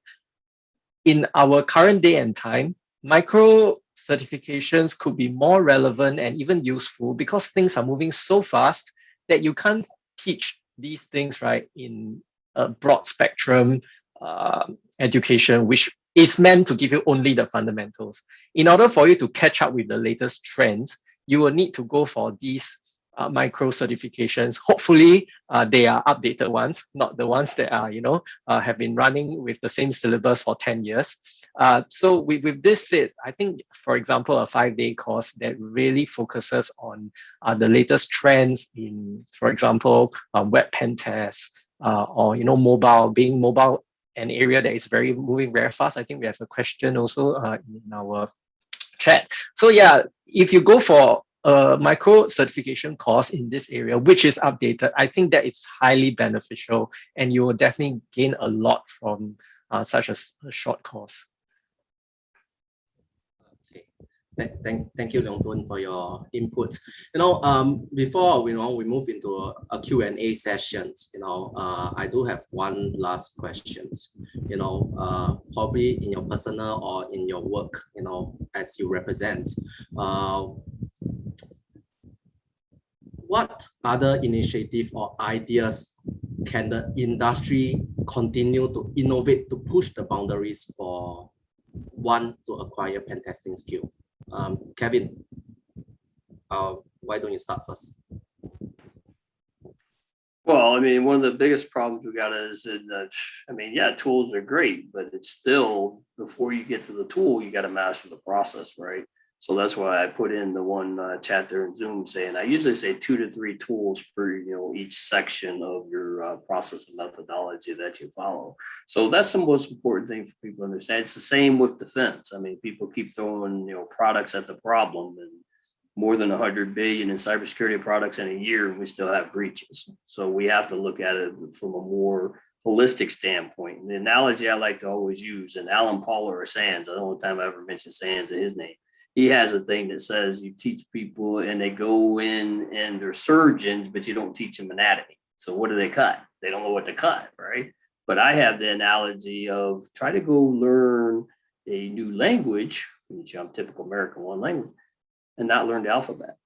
in our current day and time, micro certifications could be more relevant and even useful because things are moving so fast that you can't teach these things, right, in a broad spectrum education, which is meant to give you only the fundamentals. In order for you to catch up with the latest trends, you will need to go for these micro certifications. Hopefully, they are updated ones, not the ones that are, have been running with the same syllabus for 10 years. So with this said, I think, for example, a 5-day course that really focuses on the latest trends in, for example, web pen tests, or being mobile, an area that is moving very fast. I think we have a question also in our chat. So yeah, if you go for a micro certification course in this area, which is updated, I think that it's highly beneficial, and you will definitely gain a lot from such a short course. Okay, Thank you, Leong Tun, for your input. Before we move into a Q&A sessions, I do have one last questions. Probably in your personal or in your work, as you represent, what other initiative or ideas can the industry continue to innovate to push the boundaries for one to acquire pen testing skill? Kevin, why don't you start first? Well, I mean, one of the biggest problems we got is that, yeah, tools are great, but it's still, before you get to the tool, you got to master the process, right? So that's why I put in the one chat there in Zoom saying, I usually say 2 to 3 tools per, each section of your process and methodology that you follow. So that's the most important thing for people to understand. It's the same with defense. I mean, people keep throwing, products at the problem, and more than 100 billion in cybersecurity products in a year, and we still have breaches. So we have to look at it from a more holistic standpoint. And the analogy I like to always use, and Alan Paul or Sands, the only time I ever mention Sands in his name, he has a thing that says you teach people and they go in and they're surgeons, but you don't teach them anatomy. So what do they cut? They don't know what to cut, right? But I have the analogy of try to go learn a new language, which I'm typical American one language, and not learn the alphabet.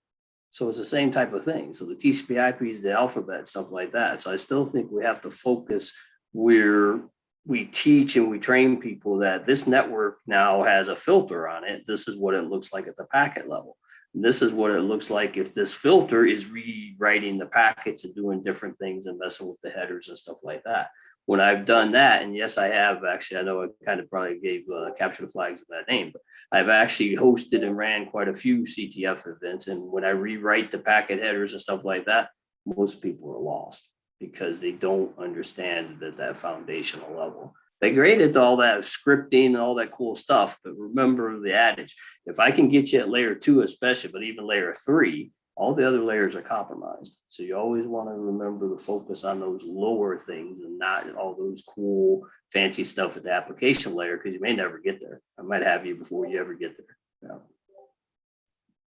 So it's the same type of thing. So the TCP/IP is the alphabet, stuff like that. So I still think we have to focus where we teach and we train people that this network now has a filter on it. This is what it looks like at the packet level. This is what it looks like if this filter is rewriting the packets and doing different things and messing with the headers and stuff like that. When I've done that, and yes, I have actually, I know I kind of probably gave capture the flags with that name, but I've actually hosted and ran quite a few CTF events. And when I rewrite the packet headers and stuff like that, most people are lost because they don't understand that foundational level. They're great at all that scripting and all that cool stuff, but remember the adage, if I can get you at layer 2 especially, but even layer 3, all the other layers are compromised. So you always want to remember to focus on those lower things and not all those cool, fancy stuff at the application layer, because you may never get there. I might have you before you ever get there. Yeah.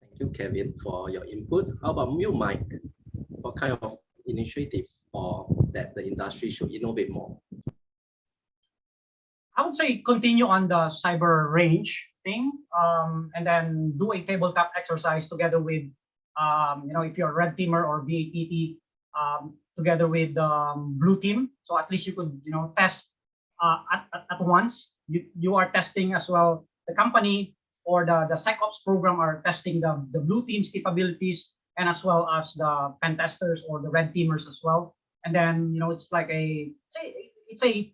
Thank you, Kevin, for your input. How about you, Mike? What kind of initiative or that the industry should innovate more? I would say continue on the cyber range thing, and then do a tabletop exercise together with, if you're a red teamer or BAPT, together with blue team. So at least you could, test at once. You are testing as well. The company or the SecOps program are testing the blue team's capabilities, and as well as the pen testers or the red teamers as well. And then, it's like it's a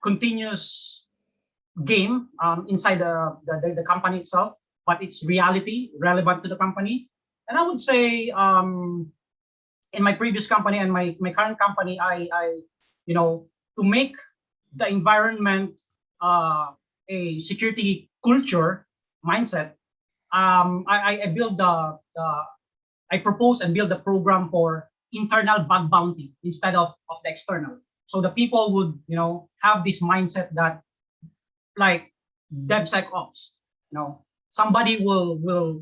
continuous game inside the company itself, but it's reality relevant to the company. And I would say in my previous company and my current company, I to make the environment a security culture mindset, I build I propose and build the program for internal bug bounty instead of the external. So the people would, have this mindset that, like DevSecOps, somebody will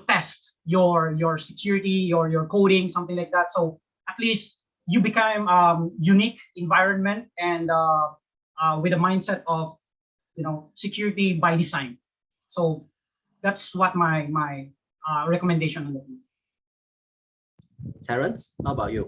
test your security, your coding, something like that. So at least you become unique environment and with a mindset of, security by design. So that's what my recommendation on that. Terrence, how about you?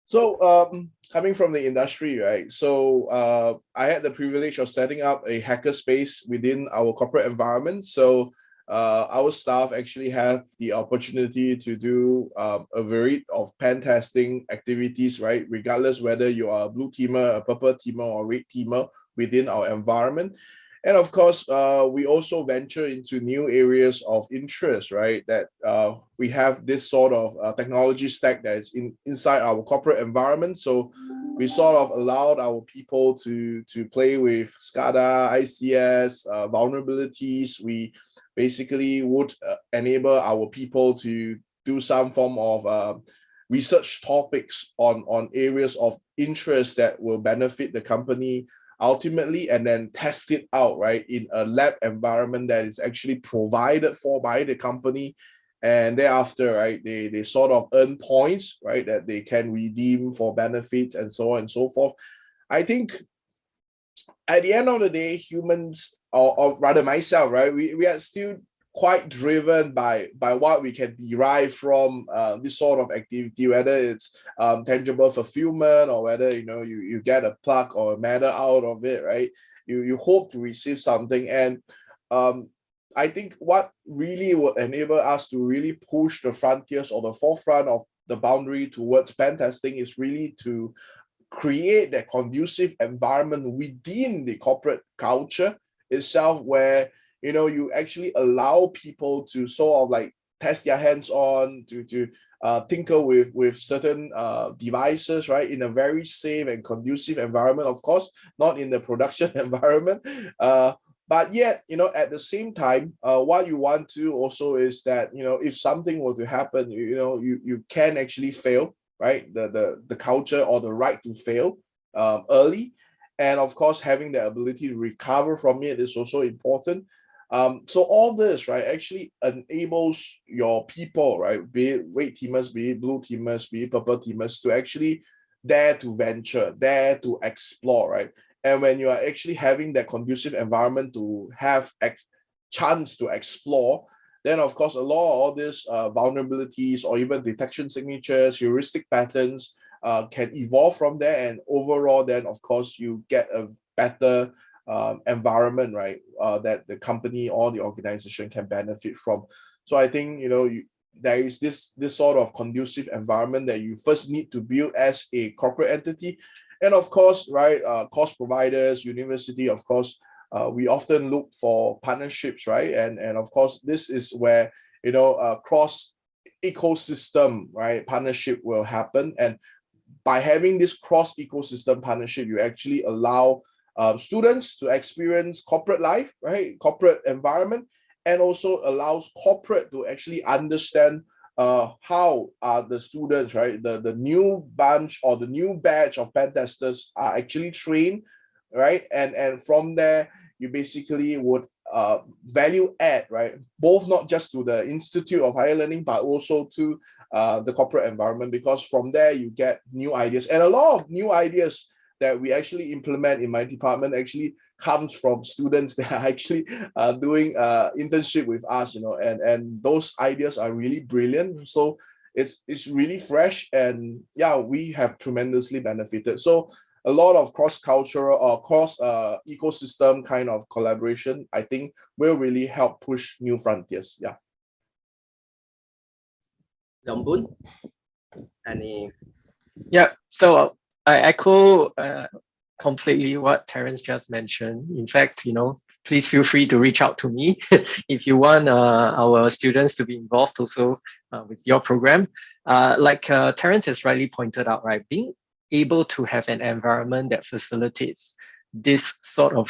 So coming from the industry, right? So I had the privilege of setting up a hackerspace within our corporate environment. So our staff actually have the opportunity to do a variety of pen testing activities, right? Regardless whether you are a blue teamer, a purple teamer, or red teamer within our environment. And of course, we also venture into new areas of interest, right? That we have this sort of technology stack that is inside our corporate environment. So we sort of allowed our people to play with SCADA, ICS, vulnerabilities. We basically would enable our people to do some form of research topics on areas of interest that will benefit the company ultimately, and then test it out, right, in a lab environment that is actually provided for by the company. And thereafter, right, they sort of earn points, right, that they can redeem for benefits and so on and so forth. I think at the end of the day, humans, or rather myself, right, we are still quite driven by what we can derive from this sort of activity, whether it's tangible fulfillment, or whether you get a plug or a medal out of it, right? You hope to receive something. And I think what really will enable us to really push the frontiers or the forefront of the boundary towards pen testing is really to create that conducive environment within the corporate culture itself, where you actually allow people to sort of like test their hands on, to tinker with certain devices, right, in a very safe and conducive environment. Of course, not in the production environment, but yet, at the same time, what you want to also is that, if something were to happen, you can actually fail, right? The culture or the right to fail early. And of course, having the ability to recover from it is also important. So all this, right, actually enables your people, right, be it red teamers, be it blue teamers, be it purple teamers, to actually dare to venture, dare to explore, right? And when you are actually having that conducive environment to have chance to explore, then of course a lot of all these vulnerabilities or even detection signatures, heuristic patterns can evolve from there, and overall then of course you get a better environment, right, that the company or the organization can benefit from. So I think there is this sort of conducive environment that you first need to build as a corporate entity. And of course, right, course providers, university, of course, we often look for partnerships, right? And of course, this is where cross ecosystem, right, partnership will happen. And by having this cross ecosystem partnership, you actually allow students to experience corporate life, right, corporate environment, and also allows corporate to actually understand how the students, right, the new bunch or the new batch of pen testers are actually trained, right? And from there, you basically would value add, right, both not just to the Institute of Higher Learning, but also to the corporate environment, because from there you get new ideas. And a lot of new ideas that we actually implement in my department actually comes from students that are actually doing internship with us, and those ideas are really brilliant. So it's really fresh, and yeah, we have tremendously benefited. So a lot of cross-cultural or cross ecosystem kind of collaboration, I think, will really help push new frontiers. Yeah. Boon, any? Yeah, so I echo completely what Terence just mentioned. In fact, please feel free to reach out to me if you want our students to be involved also with your program. Like Terence has rightly pointed out, right, being able to have an environment that facilitates this sort of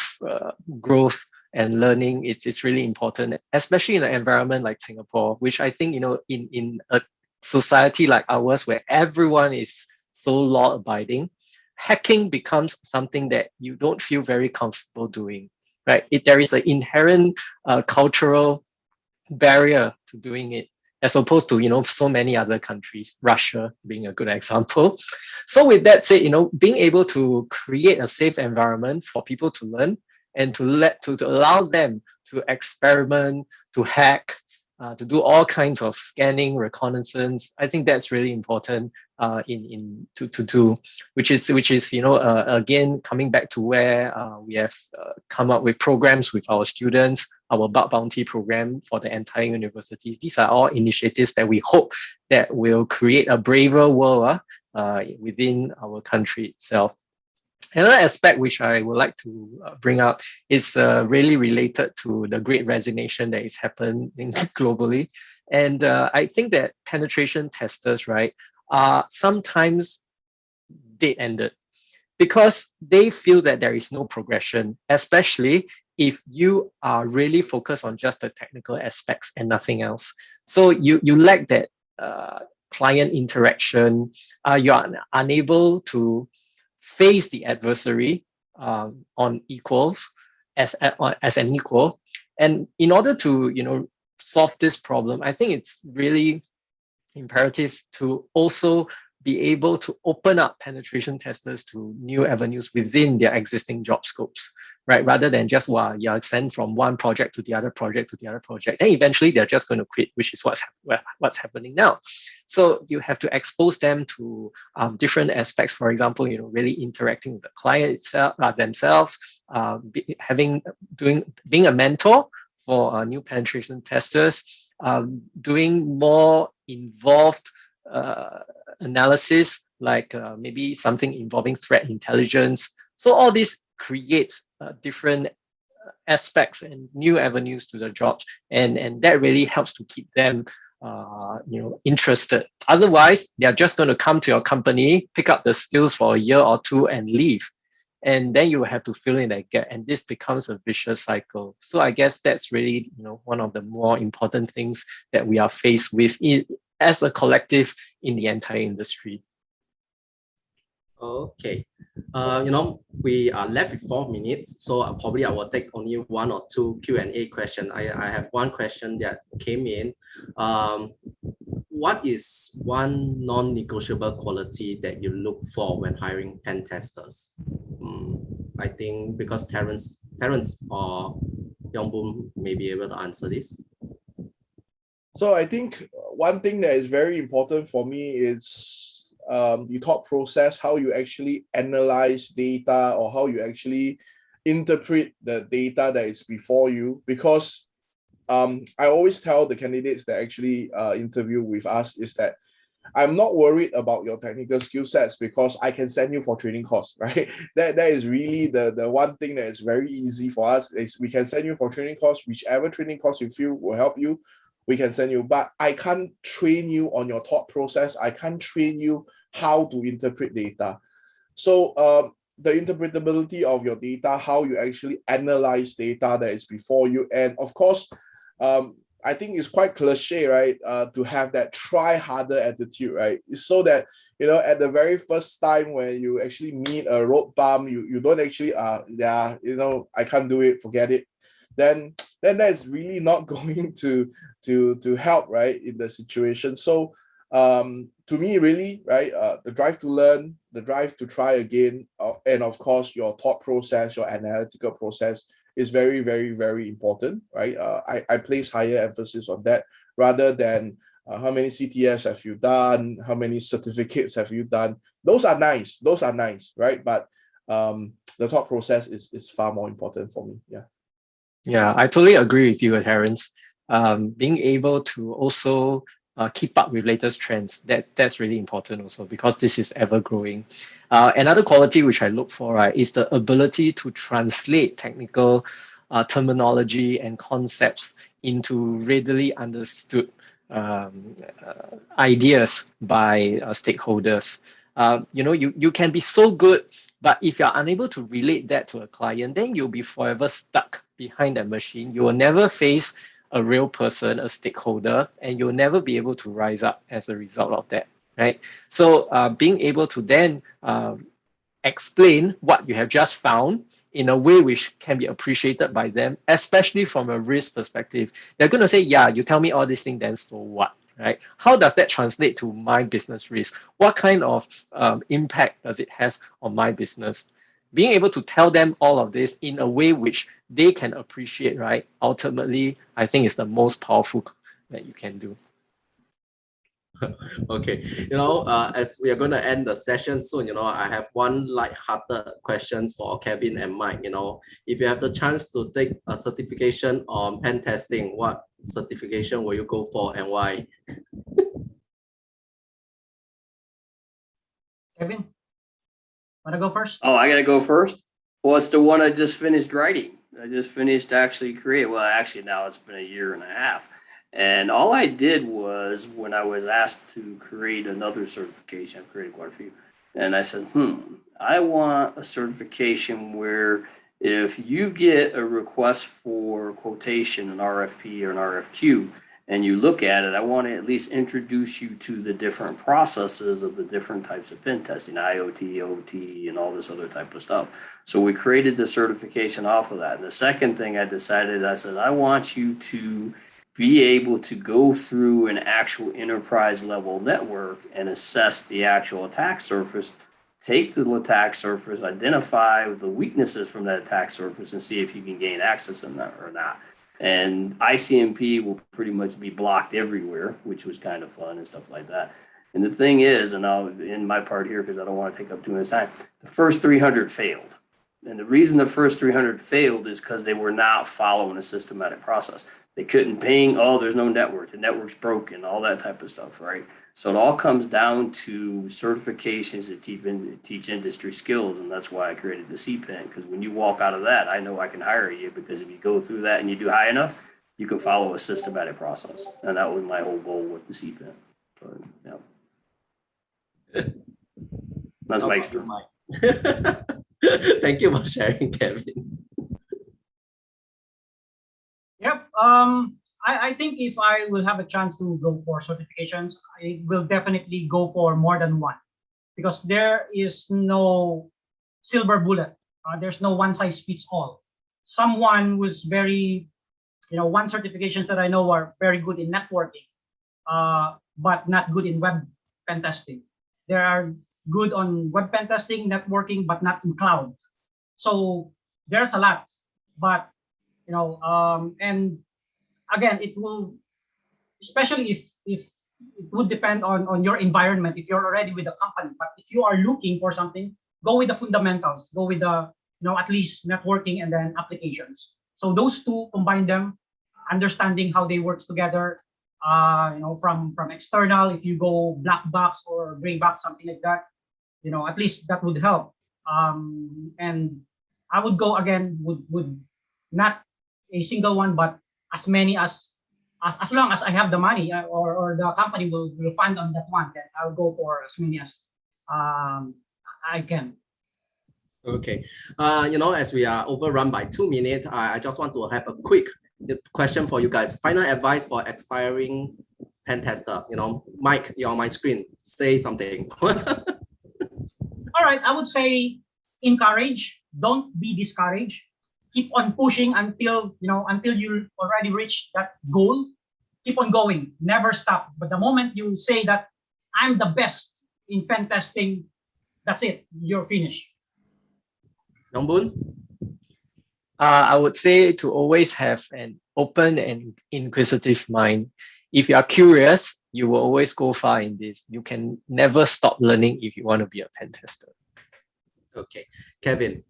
growth and learning, it's really important, especially in an environment like Singapore, which I think, in a society like ours where everyone is so law-abiding, hacking becomes something that you don't feel very comfortable doing, right? There is an inherent cultural barrier to doing it, as opposed to, so many other countries, Russia being a good example. So with that said, being able to create a safe environment for people to learn and to allow them to experiment, to hack, to do all kinds of scanning, reconnaissance, I think that's really important to do, which is again coming back to where we have come up with programs with our students, our bug bounty program for the entire universities. These are all initiatives that we hope that will create a braver world within our country itself. Another aspect which I would like to bring up is really related to the great resignation that is happening globally. And I think that penetration testers, right, are sometimes dead-ended because they feel that there is no progression, especially if you are really focused on just the technical aspects and nothing else. So you lack that client interaction. You are unable to face the adversary on equals as an equal. And in order to solve this problem, I think it's really imperative to also be able to open up penetration testers to new avenues within their existing job scopes, right? Rather than just send from one project to the other project to the other project. Then eventually they're just going to quit, which is what's happening now. So you have to expose them to different aspects. For example, really interacting with the client itself, themselves, being a mentor for new penetration testers, doing more involved analysis, like maybe something involving threat intelligence. So all this creates different aspects and new avenues to the jobs, and that really helps to keep them interested. Otherwise, they're just going to come to your company, pick up the skills for a year or two and leave. And then you have to fill in that gap, and this becomes a vicious cycle. So I guess that's really one of the more important things that we are faced with as a collective in the entire industry. Okay. We are left with 4 minutes, so probably I will take only 1 or 2 Q&A questions. I have one question that came in. What is one non-negotiable quality that you look for when hiring pen testers? I think because Terence or Yongboom may be able to answer this. So I think one thing that is very important for me is the thought process, how you actually analyze data or how you actually interpret the data that is before you. Because I always tell the candidates that actually interview with us is that I'm not worried about your technical skill sets because I can send you for training course, right? That is really the one thing that is very easy for us is we can send you for training course, whichever training course you feel will help you, we can send you. But I can't train you on your thought process. I can't train you how to interpret data. So the interpretability of your data, how you actually analyze data that is before you, and of course, I think it's quite cliche, right? To have that try harder attitude, right? It's so that, at the very first time when you actually meet a road bump, you don't actually, I can't do it, forget it. Then that's really not going to help, right, in the situation. So to me, really, right, the drive to learn, the drive to try again, and of course, your thought process, your analytical process is very, very, very important, right? I place higher emphasis on that rather than how many CTS have you done, how many certificates have you done. Those are nice, right? But the thought process is far more important for me. Yeah, I totally agree with you, Terence. Being able to also keep up with latest trends, that's really important also because this is ever growing. Another quality which I look for, right, is the ability to translate technical terminology and concepts into readily understood ideas by stakeholders. You can be so good, but if you're unable to relate that to a client, then you'll be forever stuck behind that machine. You will never face a real person, a stakeholder, and you'll never be able to rise up as a result of that, right? So being able to then explain what you have just found in a way which can be appreciated by them, especially from a risk perspective. They're going to say, yeah, you tell me all these things, then so what, right? How does that translate to my business risk? What kind of impact does it have on my business? Being able to tell them all of this in a way which they can appreciate, right? Ultimately, I think is the most powerful that you can do. Okay, as we are going to end the session soon, I have one light-hearted questions for Kevin and Mike. If you have the chance to take a certification on pen testing, what certification will you go for and why? Kevin, want to go first? Oh, I got to go first? Well, it's the one I just finished writing. I just finished actually create. Well, actually now it's been a year and a half. And all I did was when I was asked to create another certification, I've created quite a few. And I said, I want a certification where if you get a request for quotation, an RFP or an RFQ, and you look at it, I want to at least introduce you to the different processes of the different types of pen testing, IoT, OT, and all this other type of stuff. So we created the certification off of that. And the second thing I decided, I said, I want you to be able to go through an actual enterprise level network and assess the actual attack surface, take the attack surface, identify the weaknesses from that attack surface, and see if you can gain access in that or not. And ICMP will pretty much be blocked everywhere, which was kind of fun and stuff like that. And the thing is, and I'll end my part here because I don't want to take up too much time, the first 300 failed. And the reason the first 300 failed is because they were not following a systematic process. They couldn't ping, oh, there's no network, the network's broken, all that type of stuff, right? So it all comes down to certifications that teach industry skills, and that's why I created the CPEN, because when you walk out of that, I know I can hire you, because if you go through that and you do high enough, you can follow a systematic process. And that was my whole goal with the CPEN. But, yeah. That's my extra. Thank you for sharing, Kevin. Yep. I think if I will have a chance to go for certifications, I will definitely go for more than one, because there is no silver bullet. There's no one size fits all. Someone who's very, one certifications that I know are very good in networking, but not good in web pen testing. There are good on web pen testing, networking, but not in cloud. So there's a lot, but and again, it will, especially if it would depend on your environment, if you're already with a company. But if you are looking for something, go with the fundamentals, go with the at least networking and then applications. So those two, combine them, understanding how they work together, from external, if you go black box or gray box, something like that, at least that would help. And I would go again, would not a single one, but as many as long as I have the money, or the company will fund on that one, then I'll go for as many as I can. Okay. As we are overrun by 2 minutes, I just want to have a quick question for you guys. Final advice for aspiring pen tester. Mike, you're on my screen. Say something. All right, I would say encourage. Don't be discouraged. Keep on pushing until you already reach that goal. Keep on going. Never stop. But the moment you say that I'm the best in pen testing, that's it. You're finished. Yongboon? I would say to always have an open and inquisitive mind. If you are curious, you will always go far in this. You can never stop learning if you want to be a pen tester. Okay. Kevin?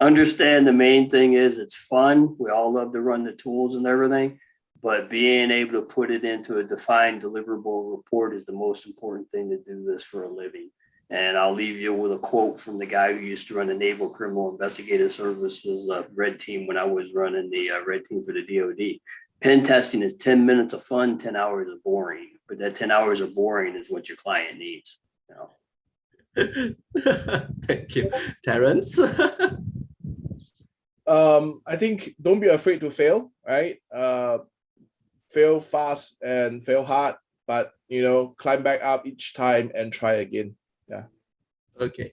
Understand the main thing is it's fun. We all love to run the tools and everything, but being able to put it into a defined deliverable report is the most important thing to do this for a living. And I'll leave you with a quote from the guy who used to run the Naval Criminal Investigative Services red team when I was running the red team for the DoD. Pen testing is 10 minutes of fun, 10 hours of boring, but that 10 hours of boring is what your client needs. Thank you. Terrence? I think don't be afraid to fail, right? Fail fast and fail hard, but climb back up each time and try again. Yeah. Okay.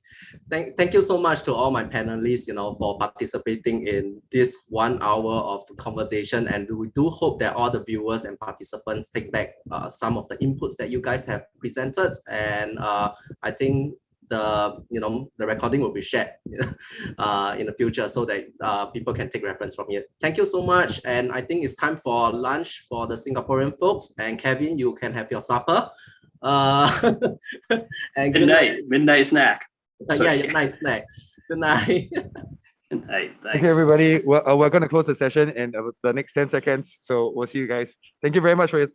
Thank you so much to all my panelists, for participating in this 1 hour of conversation. And we do hope that all the viewers and participants take back some of the inputs that you guys have presented. And I think the recording will be shared in the future so that people can take reference from it. Thank you so much. And I think it's time for lunch for the Singaporean folks. And Kevin, you can have your supper. And midnight snack. Nice snack. Good night. Good night. Thanks. Okay, everybody. We're going to close the session in the next 10 seconds. So we'll see you guys. Thank you very much for